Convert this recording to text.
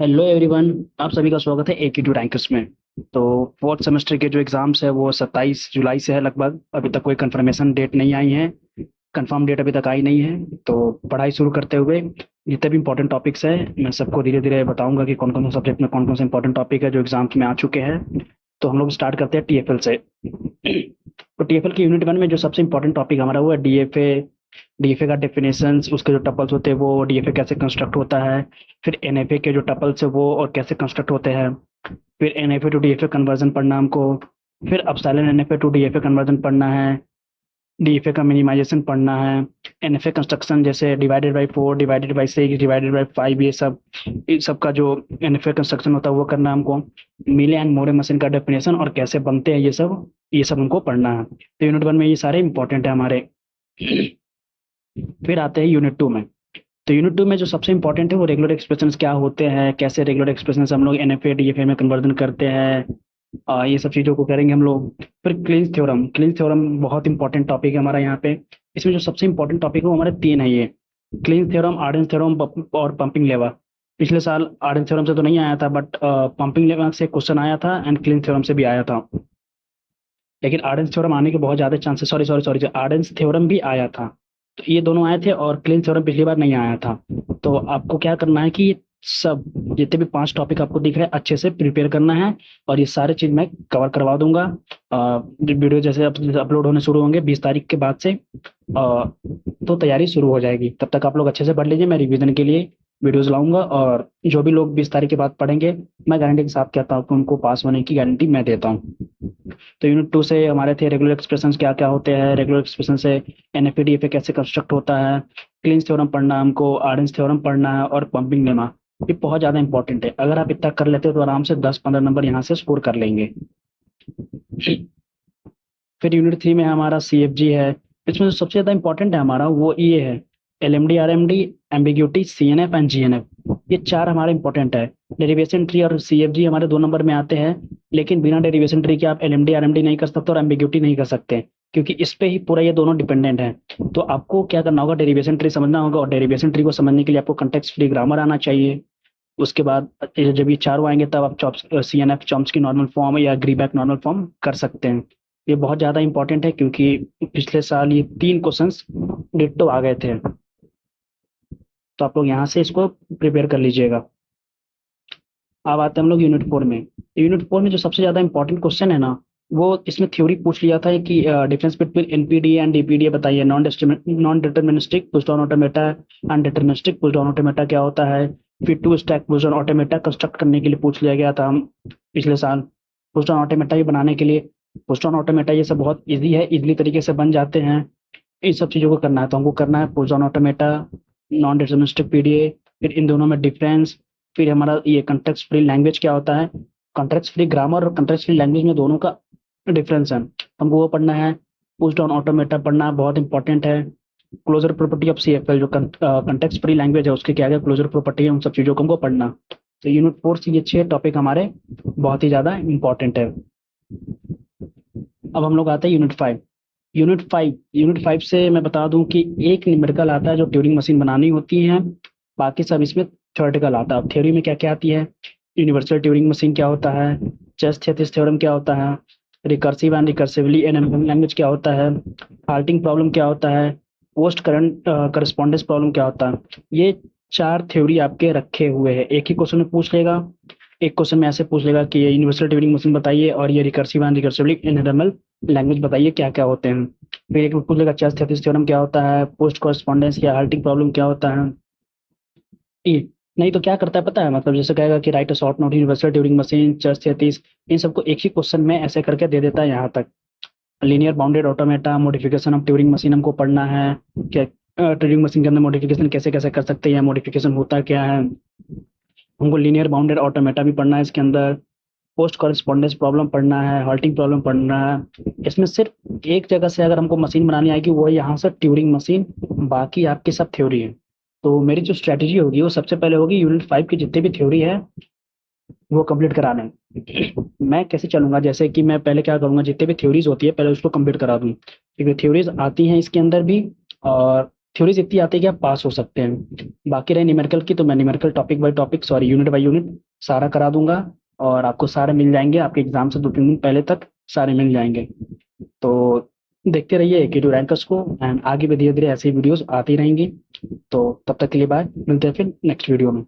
Hello everyone. आप सभी का स्वागत है AQ2 रैंकर्स में। तो फोर्थ सेमेस्टर के जो एग्जाम्स है वो 27 जुलाई से है लगभग। अभी तक कोई कंफर्मेशन डेट नहीं आई है। कंफर्म डेट अभी तक आई नहीं है। तो पढ़ाई शुरू करते हुए जितने भी इंपॉर्टेंट टॉपिक्स है मैं सबको धीरे धीरे बताऊंगा कि कौन कौन से सब्जेक्ट में कौन कौन से इंपॉर्टेंट टॉपिक है जो एग्जाम्स में आ चुके हैं। तो हम लोग स्टार्ट करते हैं TFL से। तो TFL की यूनिट 1 में जो सबसे इंपॉर्टेंट टॉपिक हमारा वो है DFA। डीएफए का डेफिनेशंस, उसके जो टपल्स होते हैं वो डीएफए कैसे कंस्ट्रक्ट होता है। फिर एनएफए के जो टपल्स है वो और कैसे कंस्ट्रक्ट होते हैं। फिर एनएफए टू डीएफए कन्वर्जन पढ़ना हमको। फिर epsilon NFA to DFA conversion पढ़ना है। डीएफए का मिनिमाइजेशन पढ़ना है। एनएफए कंस्ट्रक्शन जैसे divided by 4, divided by 6, divided by 5, ये सब का जो एनएफए कंस्ट्रक्शन होता है वो करना है हमको। मिले एंड मोरे मशीन का डेफिनेशन और कैसे बनते हैं ये सब हमको पढ़ना है। तो यूनिट 1 में ये सारे इंपॉर्टेंट है हमारे। फिर आते हैं यूनिट 2 में। तो यूनिट 2 में जो सबसे इंपॉर्टेंट है वो रेगुलर एक्सप्रेशंस क्या होते हैं, कैसे रेगुलर एक्सप्रेशंस हम लोग एनएफए डीएफए में कन्वर्जन करते हैं। ये सब चीज़ों को करेंगे हम लोग। फिर क्लींस थ्योरम बहुत इंपॉर्टेंट टॉपिक है हमारा यहाँ पे। इसमें जो सबसे इंपॉर्टेंट टॉपिक है वो हमारे तीन है ये। क्लींस थ्योरम, आर्डेंस थ्योरम और पंपिंग लेवा। पिछले साल आर्डेंस थ्योरम से तो नहीं आया था, बट पंपिंग लेवा से क्वेश्चन आया था एंड क्लींस थ्योरम से भी आया था। लेकिन आर्डेंस थ्योरम आने के बहुत ज़्यादा chances, sorry sorry sorry, Arden's theorem भी आया था। तो ये दोनों आए थे और क्लीन थ्योरम पिछली बार नहीं आया था। तो आपको क्या करना है कि ये सब जितने भी 5 टॉपिक आपको दिख रहे हैं अच्छे से प्रिपेयर करना है। और ये सारे चीज़ मैं कवर करवा दूंगा। वीडियो जैसे अपलोड होने शुरू होंगे 20 तारीख के बाद से। तो तैयारी शुरू हो जाएगी। तब तक आप लोग अच्छे से पढ़ लीजिए। मैं रिवीजन के लिए वीडियोस लाऊंगा और जो भी लोग 20 तारीख के बाद पढ़ेंगे मैं गारंटी के साथ कहता हूँ कि उनको पास होने की गारंटी मैं देता हूँ। तो यूनिट 2 से हमारे थे रेगुलर एक्सप्रेशंस क्या क्या होते हैं, रेगुलर एक्सप्रेशन से एनएफए डीएफए कैसे कंस्ट्रक्ट होता है। क्लींस थ्योरम पढ़ना है हमको, आर्डेंस थ्योरम पढ़ना है और पंपिंग लेमा। ये बहुत ज़्यादा इंपॉर्टेंट है। अगर आप इतना कर लेते हो तो आराम से 10-15 नंबर यहाँ से स्कोर कर लेंगे। फिर यूनिट 3 में हमारा CFG है। इसमें जो सबसे ज़्यादा इंपॉर्टेंट है हमारा वो ये है LMD RMD, ambiguity, CNF and GNF। ये चार हमारे इंपॉर्टेंट है। डेरिवेशन ट्री और CFG हमारे 2 नंबर में आते हैं। लेकिन बिना डेरिवेशन ट्री के आप LMD RMD नहीं कर सकते और एम्बिग्यूटी नहीं कर सकते, क्योंकि इस पे ही पूरा ये दोनों डिपेंडेंट है। तो आपको क्या करना होगा, डेरिवेशन ट्री समझना होगा और डेरिवेशन ट्री को समझने के लिए आपको कंटेक्स्ट फ्री ग्रामर आना चाहिए। उसके बाद जब ये चारों आएंगे तब आप chops CNF Chomsky normal form या ग्रीबैक नॉर्मल फॉर्म कर सकते हैं। ये बहुत ज़्यादा इंपॉर्टेंट है क्योंकि पिछले साल ये 3 क्वेश्चंस डिट्टो आ गए थे। तो आप लोग यहाँ से इसको प्रिपेयर कर लीजिएगा। अब आते हैं हम लोग यूनिट 4 में। यूनिट 4 में जो सबसे ज़्यादा इंपॉर्टेंट क्वेश्चन है ना, वो इसमें थ्योरी पूछ लिया था कि difference between NPD and DPD बताइए। Non deterministic push down automata and deterministic push down automata क्या होता है। फिर 2 stack push down automata construct करने के लिए पूछ लिया गया था हम पिछले साल। पुश डाउन ऑटोमेटा भी बनाने के लिए, पुश डाउन ऑटोमेटा ये सब बहुत ईजी है, इजीली तरीके से बन जाते हैं। इन सब चीज़ों को करना है तो हमको करना है push down automata, non deterministic PDA, फिर इन दोनों में डिफरेंस। फिर हमारा ये कंटेक्स्ट फ्री लैंग्वेज क्या होता है, कंटेक्स्ट फ्री ग्रामर और कंटेक्स्ट फ्री लैंग्वेज में दोनों का डिफरेंस है, हमको वो पढ़ना है। पुश डाउन ऑटोमेटा पढ़ना बहुत इंपॉर्टेंट है। क्लोजर प्रॉपर्टी ऑफ CFL जो कंटेक्स्ट फ्री लैंग्वेज है उसके क्या क्या क्लोजर प्रॉपर्टी है, उन सब चीज़ों को हमको पढ़ना। तो यूनिट 4 से ये 6 टॉपिक हमारे बहुत ही ज़्यादा इंपॉर्टेंट है। अब हम लोग आते हैं यूनिट 5। यूनिट 5 से मैं बता दूं कि एक न्यूमेरिकल आता है जो ट्यूरिंग मशीन बनानी होती है। बाकी सब इसमें थ्योरेटिकल आता है। अब थ्योरी में क्या क्या आती है, यूनिवर्सल ट्यूरिंग मशीन क्या होता है, चेस-थेसिस थ्योरम क्या होता है, recursive and recursively analytical language क्या होता है, हाल्टिंग प्रॉब्लम क्या होता है, पोस्ट करंट करस्पॉन्डेंस प्रॉब्लम क्या होता है। ये 4 थ्योरी आपके रखे हुए हैं। एक ही क्वेश्चन में पूछ लेगा। एक क्वेश्चन में ऐसे पूछ लेगा कि ये यूनिवर्सल ट्यूरिंग मशीन बताइए और ये recursive and recursively analytical language बताइए क्या क्या होते हैं। फिर एक में पूछ लेगा चेस-थेसिस थ्योरम क्या होता है, पोस्ट कॉरेस्पॉन्डेंस या हाल्टिंग प्रॉब्लम क्या होता है। ये नहीं तो क्या करता है पता है, मतलब जैसे कहेगा कि write a short note universal Turing machine, Church's thesis, इन सबको एक ही क्वेश्चन में ऐसे करके दे देता है यहाँ तक। Linear bounded automata, modification of Turing machine हमको पढ़ना है। क्या ट्यूरिंग मशीन के अंदर मॉडिफिकेशन कैसे कैसे कर सकते हैं, मॉडिफिकेशन होता क्या है। हमको लीनियर बाउंडेड ऑटोमेटा भी पढ़ना है इसके अंदर। पोस्ट कॉरेस्पॉन्डेंस प्रॉब्लम पढ़ना है, हॉल्टिंग प्रॉब्लम पढ़ना है। इसमें सिर्फ एक जगह से अगर हमको मशीन बनानी आएगी वो है यहाँ से ट्यूरिंग मशीन, बाकी आपकी सब थ्योरी है। तो मेरी जो स्ट्रैटेजी होगी वो सबसे पहले होगी यूनिट 5 की जितनी भी थ्योरी है वो कंप्लीट कराना है। मैं कैसे चलूंगा, जैसे कि मैं पहले क्या करूंगा, जितने भी थ्योरीज होती है पहले उसको कंप्लीट करा दूं, क्योंकि थ्योरीज आती हैं इसके अंदर भी और थ्योरीज इतनी आती है कि आप पास हो सकते हैं। बाकी रहे न्यूमेरिकल की, तो मैं numerical topic by topic, sorry unit by unit सारा करा दूंगा, और आपको सारे मिल जाएंगे, आपके एग्जाम से 2-3 दिन पहले तक सारे मिल जाएंगे। तो देखते रहिए K2 रैंकर्स को, एंड आगे भी धीरे धीरे ऐसी वीडियोस आती रहेंगी। तो तब तक के लिए बाय, मिलते हैं फिर नेक्स्ट वीडियो में।